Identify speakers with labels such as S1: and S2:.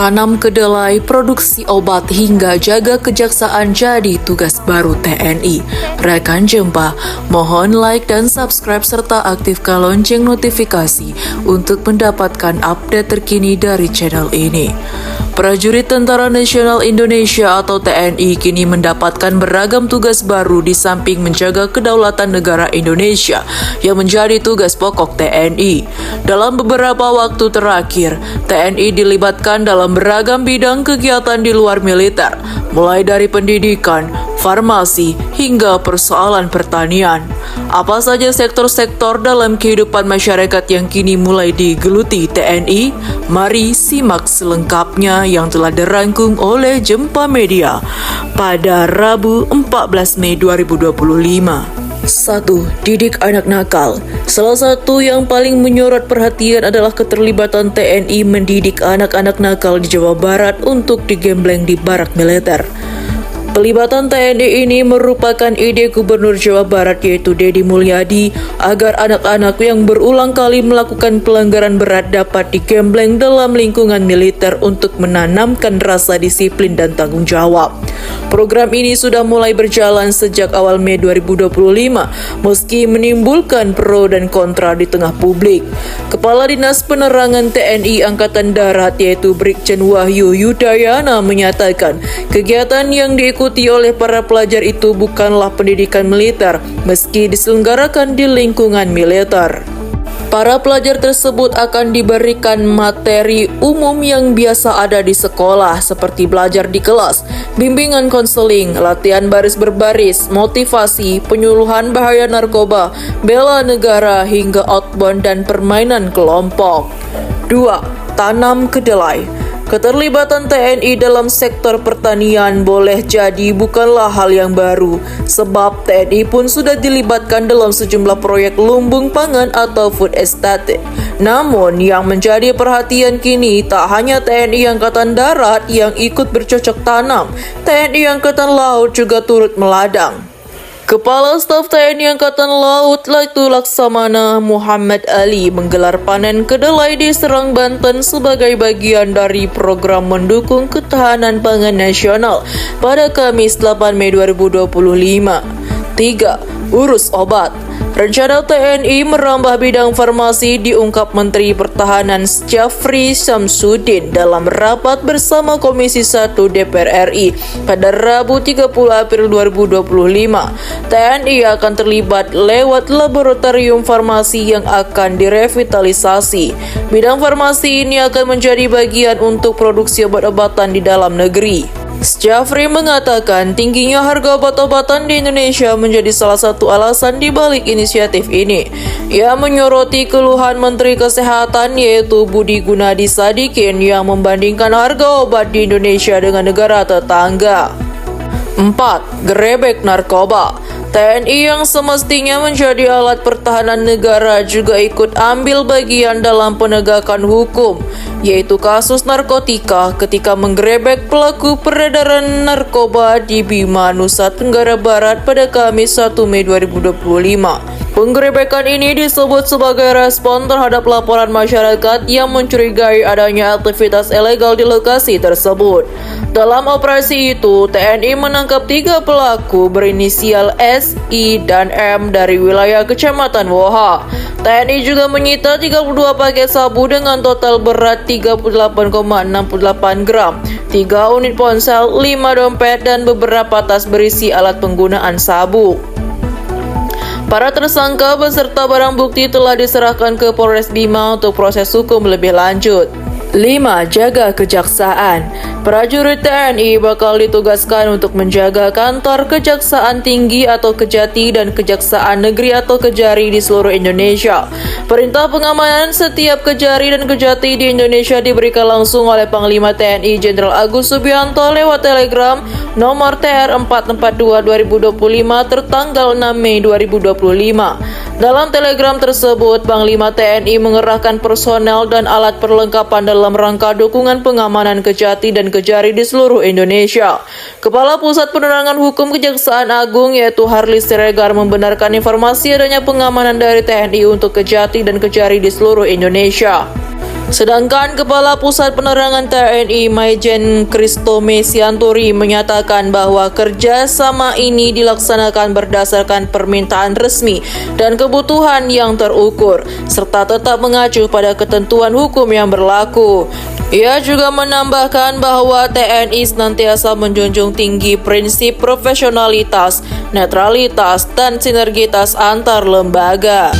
S1: Tanam kedelai, produksi obat hingga jaga kejaksaan jadi tugas baru TNI. Rekan jumpa, mohon like dan subscribe serta aktifkan lonceng notifikasi untuk mendapatkan update terkini dari channel ini. Prajurit Tentara Nasional Indonesia atau TNI kini mendapatkan beragam tugas baru di samping menjaga kedaulatan negara Indonesia yang menjadi tugas pokok TNI. Dalam beberapa waktu terakhir, TNI dilibatkan dalam beragam bidang kegiatan di luar militer, mulai dari pendidikan, farmasi, hingga persoalan pertanian. Apa saja sektor-sektor dalam kehidupan masyarakat yang kini mulai digeluti TNI? Mari simak selengkapnya yang telah dirangkum oleh Jempa Media pada Rabu 14 Mei 2025. 1. Didik anak nakal. Salah satu yang paling menyorot perhatian adalah keterlibatan TNI mendidik anak-anak nakal di Jawa Barat untuk digembleng di barak militer. Pelibatan TNI ini merupakan ide Gubernur Jawa Barat yaitu Deddy Mulyadi agar anak-anak yang berulang kali melakukan pelanggaran berat dapat digembleng dalam lingkungan militer untuk menanamkan rasa disiplin dan tanggung jawab. Program ini sudah mulai berjalan sejak awal Mei 2025 meski menimbulkan pro dan kontra di tengah publik. Kepala Dinas Penerangan TNI Angkatan Darat yaitu Brigjen Wahyu Yudayana menyatakan kegiatan yang diikuti oleh para pelajar itu bukanlah pendidikan militer meski diselenggarakan di lingkungan militer. Para pelajar tersebut akan diberikan materi umum yang biasa ada di sekolah seperti belajar di kelas, bimbingan konseling, latihan baris berbaris, motivasi, penyuluhan bahaya narkoba, bela negara hingga outbound dan permainan kelompok. 2. Tanam kedelai. Keterlibatan TNI dalam sektor pertanian boleh jadi bukanlah hal yang baru, sebab TNI pun sudah dilibatkan dalam sejumlah proyek lumbung pangan atau food estate. Namun, yang menjadi perhatian kini tak hanya TNI Angkatan Darat yang ikut bercocok tanam, TNI Angkatan Laut juga turut meladang. Kepala Staf TNI Angkatan Laut Laksamana Muhammad Ali menggelar panen kedelai di Serang, Banten sebagai bagian dari program mendukung ketahanan pangan nasional pada Kamis 8 Mei 2025. 3. Urus obat. Rencana TNI merambah bidang farmasi diungkap Menteri Pertahanan Syafri Syamsuddin dalam rapat bersama Komisi 1 DPR RI pada Rabu 30 April 2025. TNI akan terlibat lewat laboratorium farmasi yang akan direvitalisasi. Bidang farmasi ini akan menjadi bagian untuk produksi obat-obatan di dalam negeri. Syafri mengatakan tingginya harga obat-obatan di Indonesia menjadi salah satu alasan di balik inisiatif ini. Ia menyoroti keluhan Menteri Kesehatan yaitu Budi Gunadi Sadikin yang membandingkan harga obat di Indonesia dengan negara tetangga. 4. Gerebek narkoba. TNI yang semestinya menjadi alat pertahanan negara juga ikut ambil bagian dalam penegakan hukum, yaitu kasus narkotika ketika menggerebek pelaku peredaran narkoba di Bima, Nusa Tenggara Barat pada Kamis 1 Mei 2025. Penggerebekan ini disebut sebagai respon terhadap laporan masyarakat yang mencurigai adanya aktivitas ilegal di lokasi tersebut. Dalam operasi itu, TNI menangkap 3 pelaku berinisial S, I, dan M dari wilayah Kecamatan Woha. TNI juga menyita 32 paket sabu dengan total berat 38,68 gram, 3 unit ponsel, 5 dompet, dan beberapa tas berisi alat penggunaan sabu. Para tersangka beserta barang bukti telah diserahkan ke Polres Bima untuk proses hukum lebih lanjut. 5. Jaga kejaksaan. Prajurit TNI bakal ditugaskan untuk menjaga kantor Kejaksaan Tinggi atau Kejati dan Kejaksaan Negeri atau Kejari di seluruh Indonesia. Perintah pengamanan setiap Kejari dan Kejati di Indonesia diberikan langsung oleh Panglima TNI Jenderal Agus Subianto lewat telegram nomor TR 442 2025 tertanggal 6 Mei 2025. Dalam telegram tersebut, Panglima TNI mengerahkan personel dan alat perlengkapan dalam rangka dukungan pengamanan Kejati dan Kejari di seluruh Indonesia. Kepala Pusat Penerangan Hukum Kejaksaan Agung yaitu Harli Siregar membenarkan informasi adanya pengamanan dari TNI untuk Kejati dan Kejari di seluruh Indonesia. Sedangkan Kepala Pusat Penerangan TNI Maijen Kristome Sianturi menyatakan bahwa kerjasama ini dilaksanakan berdasarkan permintaan resmi dan kebutuhan yang terukur, serta tetap mengacu pada ketentuan hukum yang berlaku. Ia juga menambahkan bahwa TNI senantiasa menjunjung tinggi prinsip profesionalitas, netralitas, dan sinergitas antar lembaga.